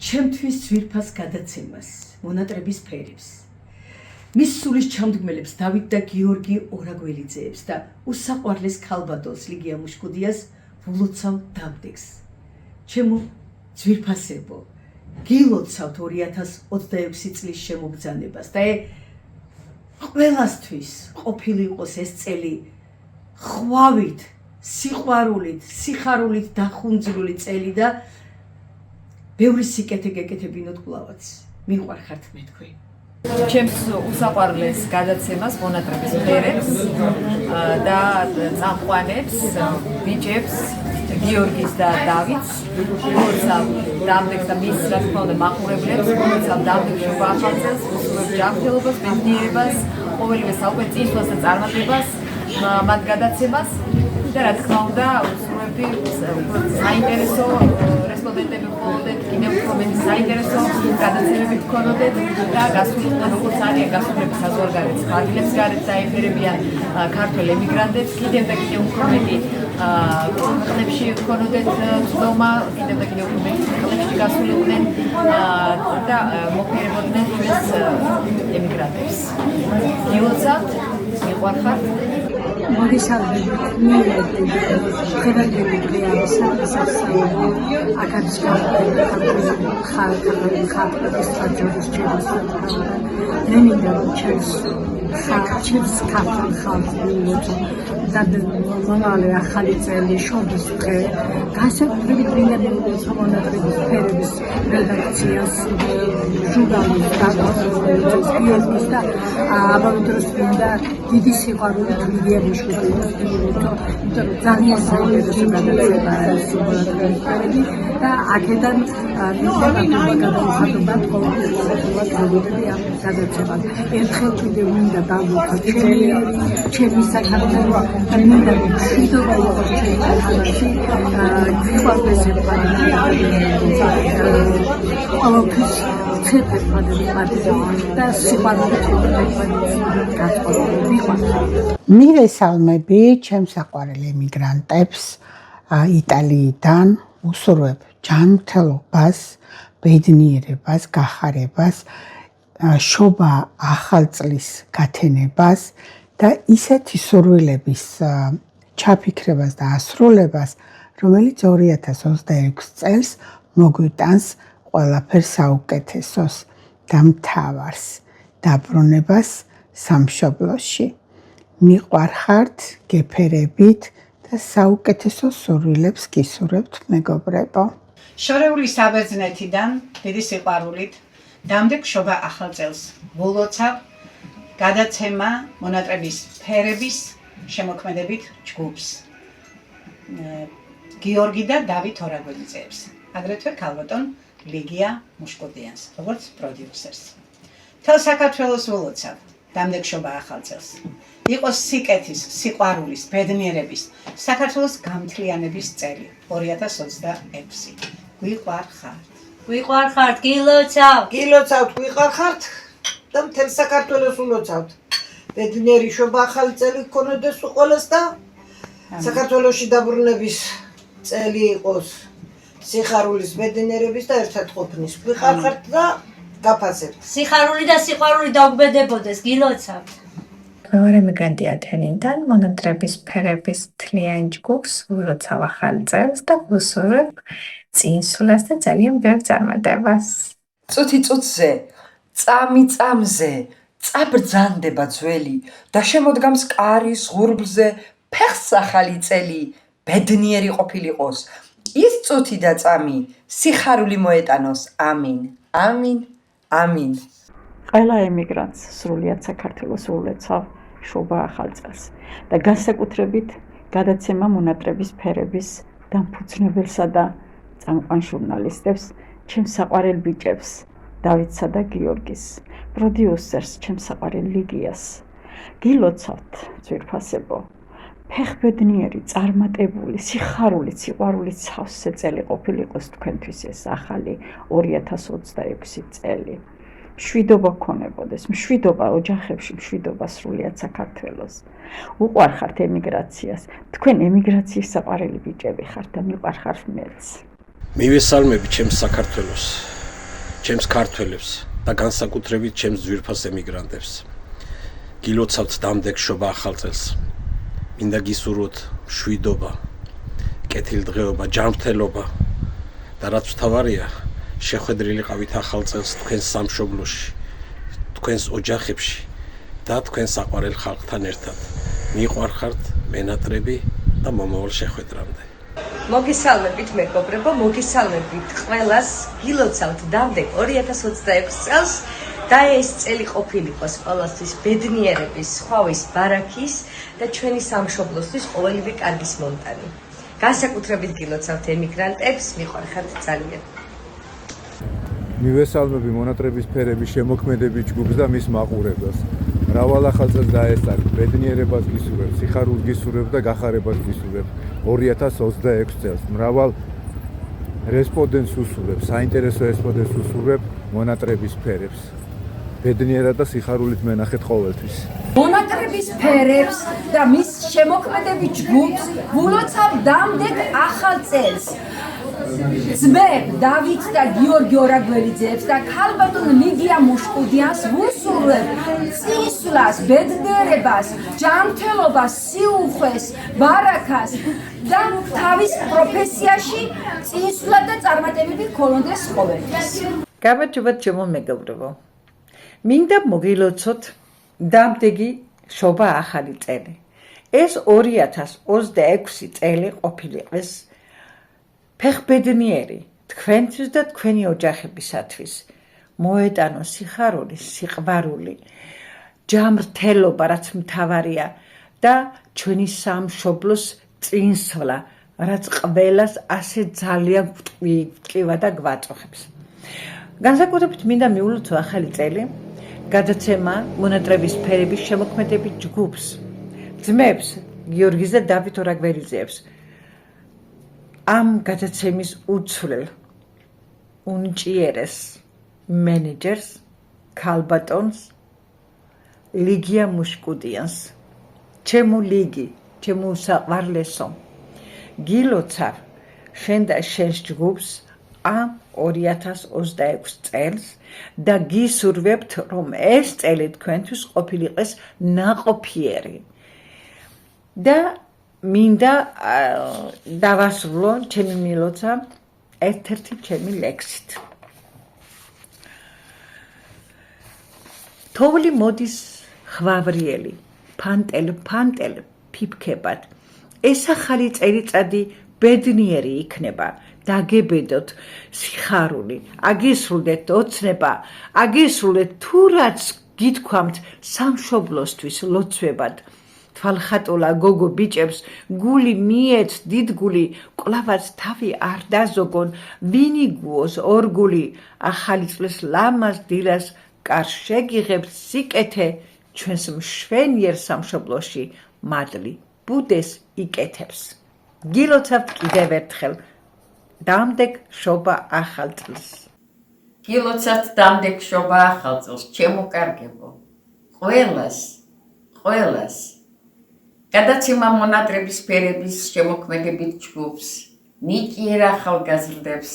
ჩემთვის ძვირფას გადაცემას, მონატრების ფერებს. მის სულის ჩამდგმელებს დავით და გიორგი ორაგველიძეებს და უსაყვარლეს ქალბატონს ლიგია მუშკუდიას ვლოცავ დამდეგს. ჩემო ძვირფასებო, გილოცავთ 2026 წლის შემოგზანებას და ყველასთვის ყოფილი იყოს ეს წელი ხვავით, სიყვარულით, სიხარულით დახუნძვრული წელი და ბევრი სიკეთე გეკეთებინოთ კვლავაც. მიყვარხართ მე თქვენ. ჩემს უსაყვარლეს გადაცემას მონატრების ფერებს და წამყვანებს, ბიჭებს, გიორგის და დავითს, ვლოცავ დამდეგს და მის რა თქმა უნდა მაყურებლებს, ვლოცავ დამდეგს შობა ახალწელს, უსურვებ ჯანმრთელობას, ბედნიერებას, ყოველივე საუკეთესო წინსვლას და წარმატებას მათ გადაცემას და რა თქმა უნდა უსურვებდი საინტერესო რესპონდენტები გქონოდეთ, კიდევ უფრო მეტი საინტერესო გადაცემები გქონოდეთ და გასულიყო როგორც არიან გასულები საზღვარგარეთ ხარგლებს გარეთ დაეფერებიან ქართველ ემიგრანტებს, კიდევ და კიდევ უფრო მეტი ქვეყნებში გქონოდეთ ცდომა, კიდევ და კიდევ უფრო მეტი ქვეყნებში გასულიყვნენ და მოფერებოდნენ ჩვენს ემიგრანტებს. გილოცავთ, მიყვარხართ. მოგესალმებით, ხერაგები დღეების სასწაულო აკადემიის ხალხის საჯარო შეძლებელს მე მინდა ჩემს საქართველოს ხალხს და მომავალი ახალი წელი შობის დღე განსაკუთრებით მინდა მონატრების ფერების რედაქციას ჟურნალისტს გიორგის და ამავე დროს მინდა დიდი სიყვარული ლიგია მუშკუდიას ძალიან საინტერესო გადაცემა არის მონატრების ფერები და აქედან მინდა გადავხადოთ ყოველდღიურად როგორი ამ გადაცემას ერთხელ კიდევ მინდა დავუხო ჩემი საქართველო და მინდა მშვიდობა იყოს ჩემი ქალაქში ყველაფერს ყოველთვის და სიყვარულით მივესალმები ჩემს საყვარელ ემიგრანტებს იტალიიდან, უსურვებ ჯანმრთელობას, ბედნიერებას, გახარებას, შობა ახალ წლის გათენებას და ისეთი სურვილების ჩაფიქრებას და ასრულებას, რომელიც 2026 წელს მოგვიტანს ყველაფერს საუკეთესოს და მთავარს დაბრუნებას სამშობლოში. მიყვარხართ, გეფერებით და საუკეთესო სურვილებს გისურვებთ მეგობრებო. შორეული საბერძნეთიდან დიდი სიყვარულით დამდეგ შობა ახალ წელს ვლოცავ გადაცემა მონატრების ფერების შემოქმედებით ჯგუფს გიორგი და დავით ორაგველიძეებს, აგრეთვე ქალბატონ ლიგია მუშკუდიანს, როგორც პროდიუსერს. თელ საქართველოს ვლოცავ დამდეგ შობა ახალ წელს. იყოს სიკეთის, სიყვარულის, ბედნიერების, საქართველოს გამთლიანების წელი 2026. გვიყვარხართ. გვიყვარხართ, გილოცავთ. გილოცავთ, გვიყვარხართ და მთელ საქართველოს ვლოცავთ. ბედნიერი შობა ახალი წელი გქონოდეს უყოლეს და საქართველოში დაბრუნების წელი იყოს სიხარულის, ბედნიერების და ერთად ყოფნის. გვიყვარხართ და გაფასებთ. სიხარული და სიყვარული დაგვბედებოდეს, გილოცავთ. მე ვარ ემიგრანტი ათენიდან, მონატრების ფერების მთლიან ჯგუფს ვლოცავ ახალ წელს და ვუსურვებ წინსვლას და ძალიან ბევრ წარმატებას. წუთი წუთზე, წამი წამზე, წაბრძანდება ძველი და შემოდგამს კარის ღურბლზე ფეხს ახალი წელი, ბედნიერი ყოფილიყოს. ის წუთი და წამი სიხარული მოეტანოს. ამინ, ამინ, ამინ. ყველა ემიგრანტს სრულიად საქართველოს ვლოცავ შობა ახალ წელს და განსაკუთრებით გადაცემა მონატრების ფერების დამფუძნებელსა და წამყვან ჟურნალისტებს, ჩემს საყვარელ ბიჭებს, დავითსა და გიორგის, პროდიუსერს, ჩემს საყვარელ ლიგიას. გილოცავთ, ძვირფასებო, ფეხბედნიერი, წარმატებული, სიხარულით, სიყვარულით სავსე წელი ყოფილიყოს თქვენთვის ეს ახალი 2026 წელი. მშვიდობა გქონებოდეს, მშვიდობა ოჯახებში, მშვიდობა სრულიად საქართველოს. უყვარხართ ემიგრაციას, თქვენ ემიგრაციის საყვარელი ბიჭები ხართ და მიყვარხართ მეც. მივესალმები ჩემს საქართველოს. ჩემს ქართველებს და განსაკუთრებით ჩემს ძვირფას ემიგრანტებს. გილოცავთ დამდეგშობა ახალ წელს. მინდა გისურვოთ მშვიდობა, კეთილდღეობა, ჯანმრთელობა და რაც მთავარია, შეხვედრილი ყავით ახალ წელს თქვენს სამშობლოში, თქვენს ოჯახებში და თქვენ საყვარელ ხალხთან ერთად. მიყვარხართ მენატრები და მომავალ შეხვედრამდე. მოგესალმებით მეგობრებო, მოგესალმებით ყველას. გილოცავთ დამდეგ 2026 წელს და ეს წელი ყოფილიყოს ყველასთვის ბედნიერების, ხვავის, ბარაქის და ჩვენი სამშობლოსთვის ყოველივე კარგის მომტანი. განსაკუთრებით გილოცავთ ემიგრანტებს, მიყვარხართ ძალიან. მივესალმები მონატრების ფერების შემოქმედების ჯგუფს და მის მაყურებელს. მრავალ ახალ წელს დაესწარით, ბედნიერებას გისურვებ, სიხარულს გისურვებ და გახარებას გისურვებ 2026 წელს. მრავალ რესპონდენტს უსურვებ, საინტერესო რესპონდენტს უსურვებ მონატრების ფერებს. ბედნიერად და სიხარულით მენახეთ ყოველთვის. მონატრების ფერებს და მის შემოქმედების ჯგუფს გულოცავ დამდეგ ახალ წელს. ძმებ დავით და გიორგი ორაგველიძეებს და ქალბატონ ლიგია მუშკუდიანს ვუსურვებ წინსვლას, ბედნიერებას, ჯანმრთელობას, სიუხვეს, ბარაქას და თავის პროფესიაში წინსვლა და წარმატებები გქონდეს ყოველთვის. გამარჯობათ ჩემო მეგობრებო. მინდა მოგილოცოთ დამდეგი შობა ახალი წელი. ეს 2026 წელი ყოფილიყოს ფეხბედნიერი თქვენთვის და თქვენი ოჯახებისათვის. მოეტანოს სიხარული, სიყვარული, ჯანმრთელობა, რაც მთავარია და ჩვენი სამშობლოს წინსვლა, რაც ყველას ასე ძალიან გვტკივა და გვაწუხებს. განსაკუთრებით მინდა მიულოცო ახალი წელი გადაცემა მონატრების ფერების შემოქმედების ჯგუფს, ძმებს გიორგის და დავით ორაგველიძეებს. ამ გადაცემის უცვლელ უნჭიერეს მენეჯერს ქალბატონს ლიგია მუშკუდიანს. ჩემო ლიგი, ჩემო საყვარლესო, გილოცავ შენ და შენს ჯგუფს ამ 2026 წელს და გისურვებთ, რომ ეს წელი თქვენთვის ყოფილიყოს ნაყოფიერი. და მინდა დავასრულო ჩემი მილოცა ერთ-ერთი ჩემი ლექსით. თოვლი მოდის ხვავრიელი, ფანტელ ფიფქებად. ეს ახალი წელიწადი ბედნიერი იქნება. დაგებედოთ სიხარული, აგისრულდეთ ოცნება, აგისრულდეთ თუ რაც გითქვამთ სამშობლოსთვის ლოცვებად. თვალხატულა გოგო ბიჭებს გული მიეც დიდგული, კლავაც თავი არ დაზოგონ, ვინი გუოს ორგული, ახალი წლის ლამაზ დილას კარს შეგიღებთ სიკეთე, ჩვენს მშვენიერ სამშობლოში მადლი ბუდეს იკეთებს. გილოცავთ კიდევ ერთხელ დამდეგ შობა ახალ წელს. გილოცავთ დამდეგ შობა ახალ წელს, ჩემო კარგებო. ყველას გადაცემა მონატრების ფერების შემოქმედებით ჯგუფს, ნიჭიერ ახალგაზრდებს,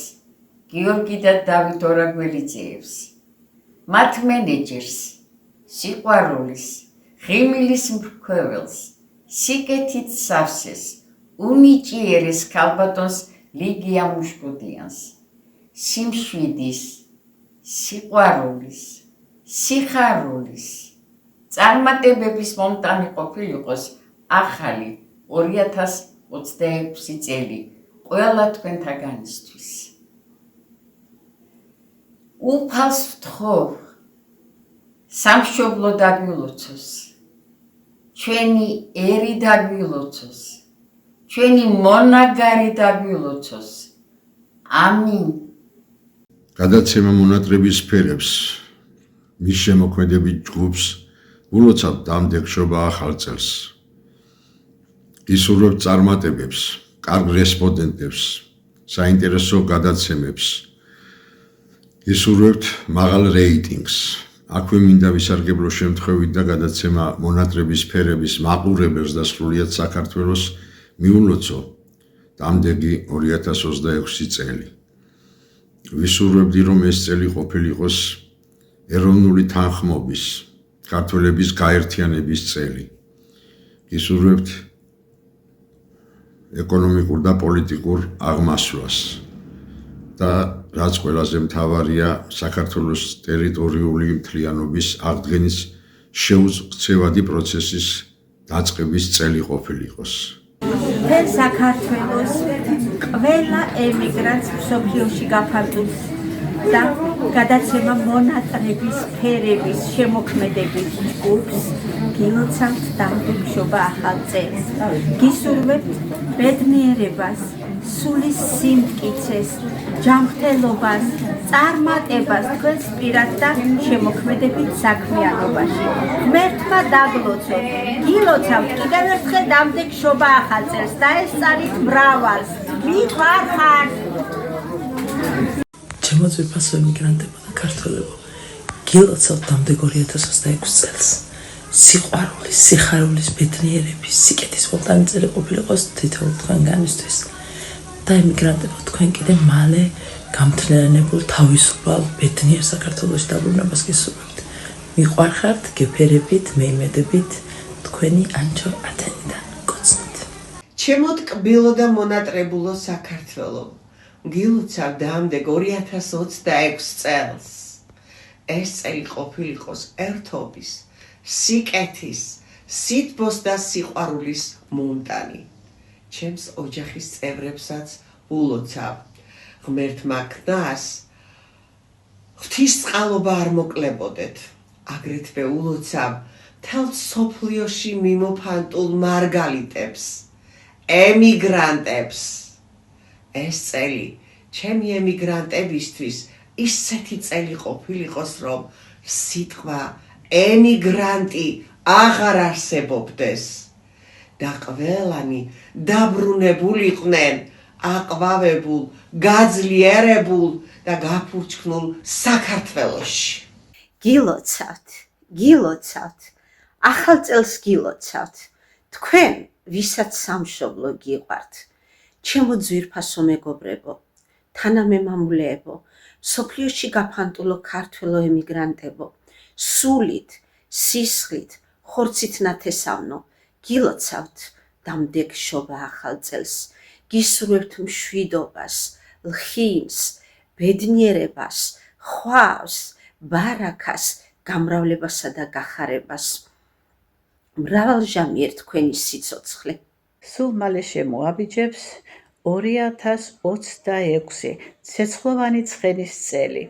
გიორგი და დავით ორაგველიძეებს, მათ მენეჯერს, სიყვარულის, ღიმილის მრქვეველს, სიკეთით სავსეს, უნიჭიერეს ქალბატონს ლიგია მუშკუდიანს, სიმშვიდის, სიყვარულის, სიხარულის, წარმატებების მომტანი ყოფილიყოს ახალი 2026 წელი ყველა თქვენთაგანისთვის. უფალს ვთხოვ, სამშობლო დაგვილოცოს, ჩვენი ერი დაგვილოცოს, ჩვენი მონაგარი დაგვილოცოს. ამინ. გადაცემა მონატრების ფერებს, მის შემოქმედებით ჯგუფს ულოცავ დამდეგ შობა ახალ წელს. გისურვებთ წარმატებებს, კარგ რესპონდენტებს, საინტერესო გადაცემებს. გისურვებთ მაღალ რეიტინგს. აქვე მინდა ვისარგებლო შემთხვევით და გადაცემა მონატრების ფერების მაყურებელს და სრულიად საქართველოს მიულოცო დამდეგი 2026 წელი. ვისურვებდი რომ ეს წელი ყოფილიყოს ეროვნული თანხმობის, ქართველების გაერთიანების წელი. ვისურვებთ ეკონომიკურ და პოლიტიკურ აღმასვლას და რაც ყველაზე მთავარია საქართველოს ტერიტორიული მთლიანობის აღდგენის შეუწევადი პროცესის დაწყების წელი ყოფილიყოს. მთელ საქართველოს ყველა ემიგრანტს მსოფლიოში გაფართოს და გადაცემა მონატრების, ფერების, შემოქმედების ჯგუფს გილოცავთ დამბექშობა ახალ წელს. გისურვებთ ბედნიერებას, სულის სიმტკიცეს, ჯანმრთელობას, წარმატებას თქვენს პირად და შემოქმედებით საქმიანობაში. ღმერთმა დაგლოცოთ, გილოცავთ კიდევ ერთხელ დამბექშობა ახალ წელს და ეს წარით მრავალს. მიყვარხართ! ჩემო ძვირფასო ემიგრანტებო და ქართველებო, გილოცავთ დამდეგ 2026 წელს. სიყვარულის, სიხარულის, ბედნიერების, სიკეთის ყველანი წელი ყოფილიყოს თითოეულ თქვენგანისთვის. და ემიგრანტებო, თქვენ კიდე მალე გამთლიანებულ, თავისუფალ, ბედნიერ საქართველოში დაბრუნებას გისურვებთ. მიყვარხართ, გეფერებით, მეიმედებით, თქვენი ანჩო ათენიდან. გოცნით. ჩემო ტკბილო და მონატრებულო საქართველო, გილოცავ დამდეგ 2026 წელს. ეს წელი ყოფილიყოს ერთობის, სიკეთის, სითბოს და სიყვარულის მომტანი. ჩემს ოჯახის წევრებსაც ულოცავ. ღმერთმა ქნას ღვთისწყალობა არ მოკლებოდეთ. აგრეთვე ულოცავ მთელ სოფლიოში მიმოფანტულ მარგალიტებს, ემიგრანტებს. ეს წელი ჩემი ემიგრანტებისთვის ისეთი წელი ყოფილიყოს, რომ სიტყვა ემიგრანტი აღარ არსებობდეს და ყველანი დაბრუნებულიყვნენ აყვავებულ, გაძლიერებულ და გაფურჩქნულ საქართველოში. გილოცავთ, გილოცავთ, ახალ წელს გილოცავთ. თქვენ, ვისაც სამშობლო გიყვართ, ჩემო ძვირფასო მეგობრებო, თანამემამულეებო, მსოფლიოში გაფანტულო ქართველო ემიგრანტებო, სულით, სისხლით, ხორცით ნათესავნო, გილოცავთ დამდეგშობა ახალ წელს. გისურვებთ მშვიდობას, ლხინს, ბედნიერებას, ხვავს, ბარაქას, გამრავლებასა და გახარებას. მრავალჟამიერ თქვენი სიცოცხლე. სულ მალე შემოაბიჯებს 2026 ცეცხლოვანი ცხენის წელი.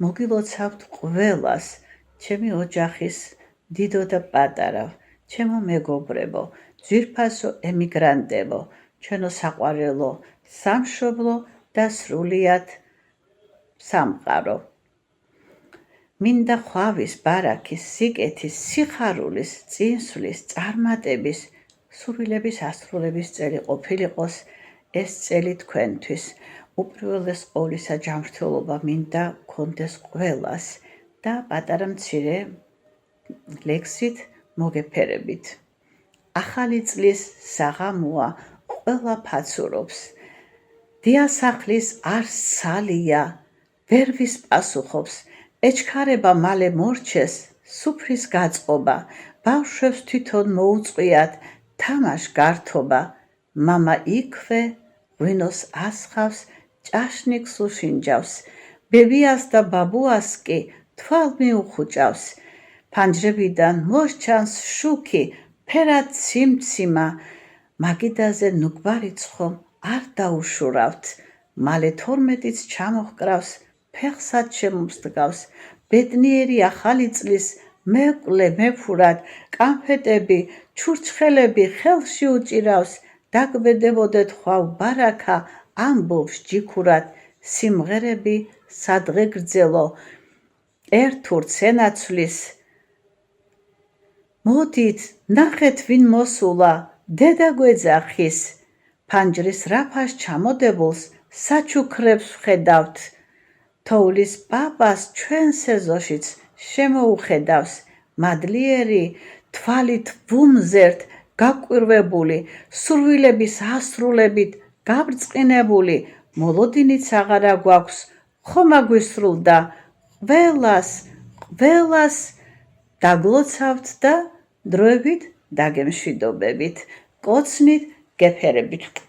მოგილოცავთ ყველას, ჩემი ოჯახის დიდო და პატარა, ჩემო მეგობრებო, ძვირფასო ემიგრანტებო, ჩვენო საყვარელო სამშობლო და სრულიად სამყარო. მინდა ხვავის, ბარაქის, სიკეთის, სიხარულის, წინსვლის, წარმატების, სურვილების ასრულების წელი ყოფილიყოს ეს წელი თქვენთვის. უპირველეს ყოვლისა ჯანმრთელობა მინდა გქონდეს ყველას და პატარა მცირე ლექსით მოგეფერებით. ახალი წლის საღამოა, ყველა ფაცურობს. დიასახლის არს ცალია, ვერ ვისპასუხობს. ეჩქარება მალე მორჩეს, სუფრის გაწყობა. ბავშვებს თვითონ მოუწყვიათ, თამაშ გართობა. მამა იქვე, ღვინოს ასხავს, ჭაშნიკს უშინჯავს. ბებიას და ბაბუას კი თვალ მიუხუჭავს. ფანჯრებიდან მოსჩანს შუქი, ფერად ციმციმა. მაგიდაზე ნუგბარიცხომ არ დაუშურავთ. მალე 12-იც ჩამოჰკრავს, ფეხსაც შემომსდგავს. ბედნიერი ახალი წლის მეკვლე მეფურად, კანფეტები, ჩურჩხელები ხელში უჭირავს. დაგბედებოდეთ ხვავ ბარაქა, ამბობს ჯიქურად. სიმღერები სადღე გრძელო, ერთურთ ენაცვლის. მოდით, ნახეთ ვინ მოსულა, დედა გვეძახის. ფანჯრის რაფას ჩამოდებულს საჩუქრებს ვხედავთ. თოვლის პაპას ჩვენ სეზოშიც შემოუხედავს. მადლიერი თვალით ვუმზერთ, გაკვირვებული, სურვილების ასრულებით გაბრწყინებული. მოლოდინიც აღარა გვაქვს, ხომ აგვისრულდა ყველას დაგლოცავთ და დროებით დაგემშვიდობებით, კოცნით, გეფერებით.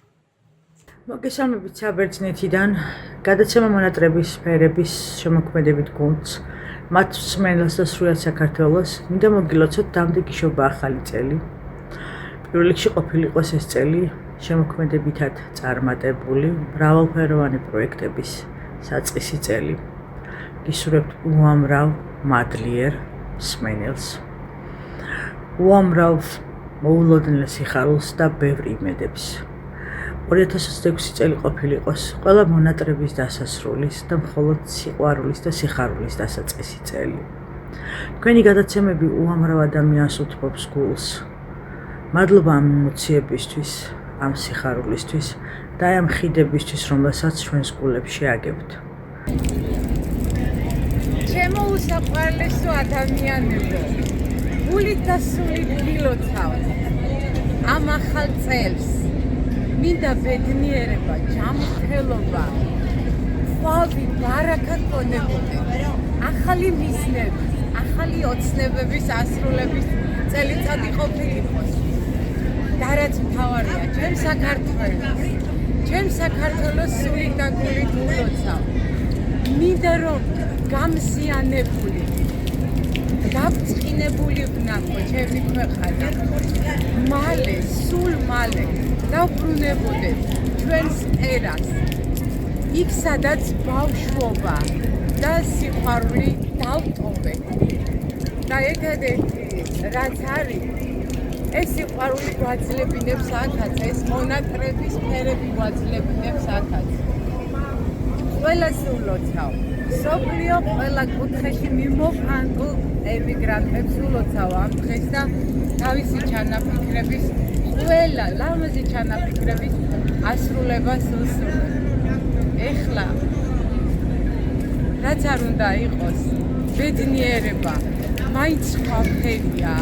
მოგესალმებით საბერძნეთიდან, გადაცემა მონატრების ფერების შემოქმედებით გუნდს, მათ მსმენელს და სრულად საქართველოს, მინდა მოგილოცოთ დამდეგი შობა ახალი წელი. პირველ რიგში ყოფილიყოს ეს წელი შემოქმედებითად წარმატებული, მრავალფეროვანი პროექტების საწყისი წელი. გისურვებთ უამრავ მადლიერ მსმენელს, უამრავ მოულოდნელ სიხარულს და ბევრ იმედებს. 2026 წელი ყოფილიყოს ყველა მონატრების დასასრულის და მხოლოდ სიყვარულის და სიხარულის დასაწყისი წელი. თქვენი გადაცემები უამრავ ადამიანს უთბობს გულს. მადლობა ამ ემოციებისთვის, ამ სიხარულისთვის და ამ ხიდებისთვის, რომელსაც ჩვენს გულებში აგებთ. ჩემო უსაყვარლესო ადამიანებო, გულით და სულით გილოცავთ ამ ახალ წელს. მინდა ბედნიერება, ჯანმრთელობა, ხვავი, ბარაკა გქონებოდეთ, ახალი მიზნები, ახალი ოცნებების ასრულების წელიწადი ყოფილიყოს. და რაც მთავარია, ჩემ საქართველოს სულით და გულით ულოცავ. მინდა რომ გამზიანებული, გაბრწყინებული ვნახო ჩემი ქვეყანა. მალე, სულ მალე დავბრუნებოდეთ ჩვენს ერას, იქ სადაც ბავშვობა და სიყვარული დავტოვეთ. და ერთადერთი რაც არის, ეს სიყვარული გვაძლევინებს აქაც, ეს მონატრების ფერები გვაძლევინებს აქაც. ყველას ულოცავ, მსოფლიო ყველა კუთხეში მიმოხანტულ ემიგრანტებს ულოცავ ამ დღეს და თავისი ჩანაფიქრების, ყველა ლამაზი ჩანაფიქრების ასრულებას უსურვებ. ეხლა რაც არ უნდა იყოს, ბედნიერება, მაინც ხვაფერია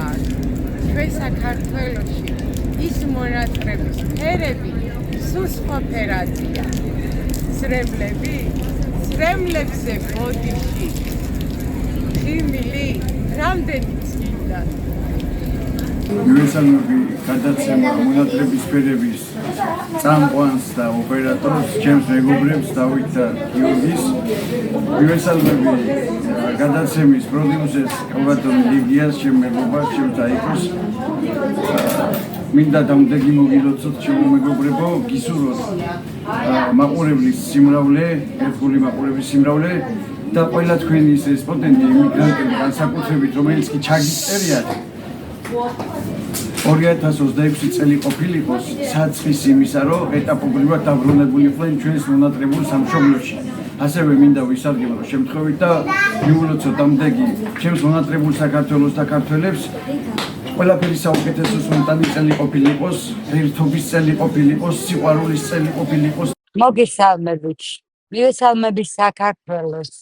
ჩვენ საქართველოში, ის მონატრების ფერები სულ სხვაფერადია. სრემლებზე ბოდიში, ხიმილი, რამდენი წმინდა. მივესალმები გადაცემა მონატრების ფერების წამყვანს და ოპერატორს, ჩემს მეგობრებს დავით და გიორგის. მივესალმები გადაცემის პროდიუსერს კალვატონ ლიგიას, ჩემ მეგობრებს, ჩემ დაიკოს. მინდა დამდეგი მოგილოცოთ ჩემო მეგობრებო, გისურვოთ მაყურებლის სიმრავლე, ერთგული მაყურებლის სიმრავლე და ყველა თქვენი ის რესპონდენტი, იმიგრანტები, განსაკუთრებით რომელიც კი ჩაგიწერიათ 2026 წელი ყოფილიყოს საწყის იმისა, რომ ეტაპობრივად დაბრუნებული იყვნენ ჩვენს მონატრებულ სამშობლოში. ასევე მინდა ვისარგებლო შემთხვევით და მიულოცოთ დამდეგი ჩემს მონატრებულ საქართველოს და ქართველებს. ყველაფერი საუკეთესო სუნტანი წელი ყოფილიყოს, ერთობის წელი ყოფილიყოს, სიყვარულის წელი ყოფილიყოს. მოგესალმებით, მივესალმები საქართველოს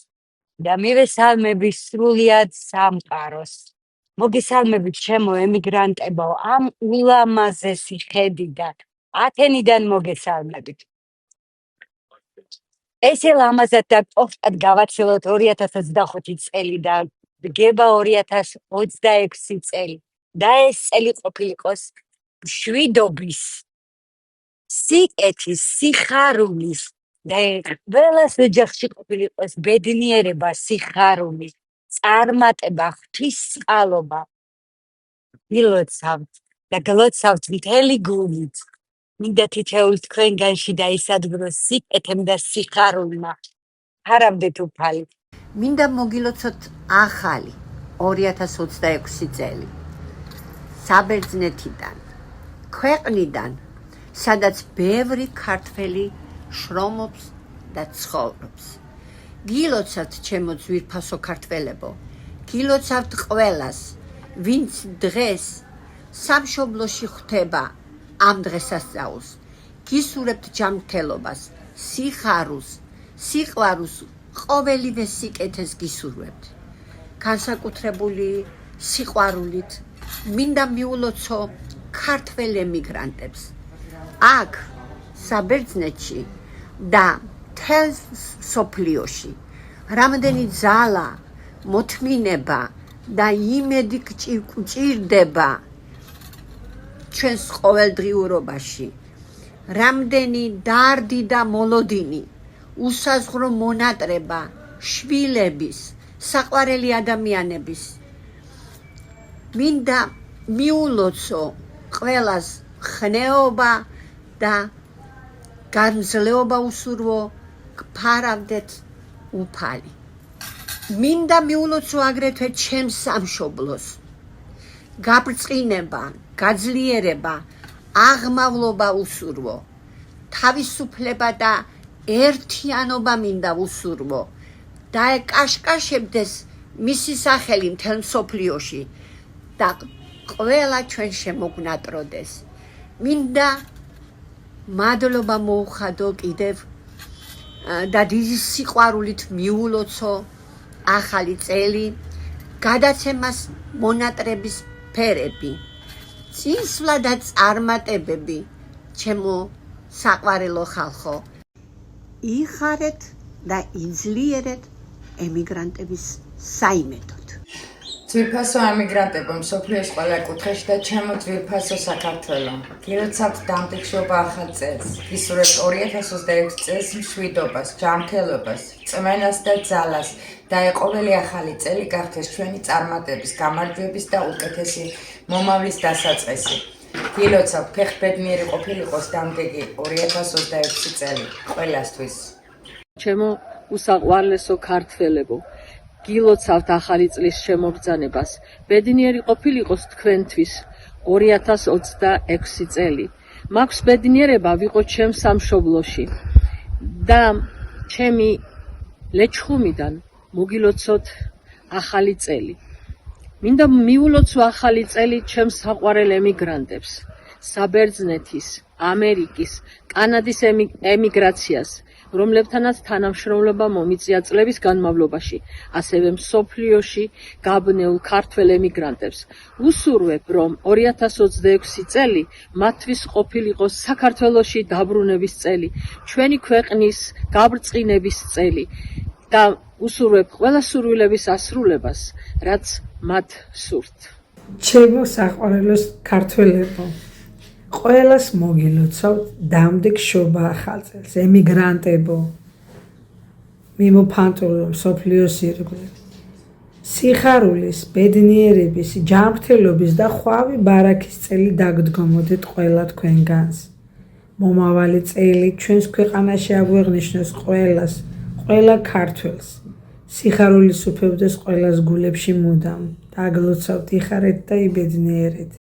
და მივესალმები სრულიად სამყაროს. მოგესალმებით ჩემო ემიგრანტებო, ამ ულამაზესი ხედიდან, ათენიდან მოგესალმებით. ესე ლამაზად და კოშკად გავაცილოთ 2025 წელი და დგება 2026 წელი. და ეს წელი ყოფილიყოს მშვიდობის, სიკეთის, სიხარულის და ყველას ოჯახში ყოფილიყოს ბედნიერება, სიხარული, წარმატება, ღვთისწყალობა. გილოცავთ და გლოცავთ მთელი გულით. მინდა თითოეულ თქვენგანში დაისადგუროს სიკეთემ და სიხარულმა. არავდეთ უფალი. მინდა მოგილოცოთ ახალი 2026 წელი. საბერძნეთიდან, ქვეყნიდან, სადაც ბევრი ქართველი შრომობს და ცხოვრობს. გილოცავთ ჩემო ძვირფასო ქართველებო, გილოცავთ ყველას, ვინც დღეს სამშობლოში ხვდება ამ დღესასწაულს. გისურვებთ ჯანმრთელობას, სიხარულს, სიყვარულს, ყოველივე სიკეთეს გისურვებთ. განსაკუთრებული სიყვარულით მინდა მიულოცო ქართველ ემიგრანტებს. აქ საბერძნეთში და მთელ სოფლიოში რამდენი ძალა, მოთმინება და იმედი გჭირდება ჩვენს ყოველდღიურობაში. რამდენი დარდი და მოლოდინი, უსაზღრო მონატრება შვილების, საყვარელი ადამიანების. მინდა მიულოცო ყველას ხნეობა და განძლეობა უსურვო, გფარავდეთ უფალი. მინდა მიულოცო აგრეთვე ჩემს სამშობლოს. გაბრწყინება, გაძლიერება, აღმავლობა უსურვო. თავისუფლება და ერთიანობა მინდა უსურვო. დაეკაშკაშებდეს მისი სახელი მთელ მსოფლიოში და ყველა ჩვენ შემოგვნატროდეს. მინდა მადლობა მოუხადო კიდევ და დიდი სიყვარულით მიულოცო ახალი წელი, გადაცემას მონატრების ფერები, წინსვლა და წარმატებები, ჩემო საყვარელო ხალხო. იხარეთ და იძლიერეთ ემიგრანტების საიმედოდ. ძვირფასო ემიგრანტებო მსოფლიოს ყველა კუთხეში და ჩემო ძვირფასო საქართველო. გილოცავთ დამტკიცობა ახალ წელს. გისურვებთ 2026 წელს მშვიდობას, ჯანმრთელობას, რწმენას და ძალას და ყოველი ახალი წელი გახდეს ჩვენი წარმატების, გამარჯვების და უკეთესი მომავლის დასაწყისი. გილოცავთ ფეხბედნიერი ყოფილიყოს დამდეგი 2026 წელი ყველასთვის. ჩემო უსაყვარლესო ქართველებო, გილოცავთ ახალი წლის შემოგზანებას. ბედნიერი ყოფილიყოს თქვენთვის 2026 წელი. მაქვს ბედნიერება ვიყო ჩემ სამშობლოში და ჩემი ლეჩხუმიდან მოგილოცოთ ახალი წელი. მინდა მიულოცო ახალი წელი ჩემს საყვარელ ემიგრანტებს, საბერძნეთის, ამერიკის, კანადის ემიგრაციას, რომლებთანაც თანამშრომლობა მომიწია წლების განმავლობაში, ასევე მსოფლიოში გაბნეულ ქართველ ემიგრანტებს. უსურვებ, რომ 2026 წელი მათთვის ყოფილიყოს საქართველოში დაბრუნების წელი, ჩვენი ქვეყნის გაბრწყინების წელი და უსურვებ ყველა სურვილების ასრულებას, რაც მათ სურთ. ჩემო საყვარელოს ქართველებო, ყველას მოგილოცავთ დამდეგ შობა ახალ წელს. ემიგრანტებო, მიმოფანტულო მსოფლიოს ირგვლივ. სიხარულის, ბედნიერების, ჯანმრთელობის და ხვავი ბარაქის წელი დაგდგომოდეთ ყველა თქვენგანს. მომავალი წელი ჩვენს ქვეყანაში აგვეღნიშნოს ყველას, ყველა ქართველს. სიხარულის უფევდეს ყველას გულებში მუდამ. დაგლოცავთ, იხარეთ და იბედნიერეთ.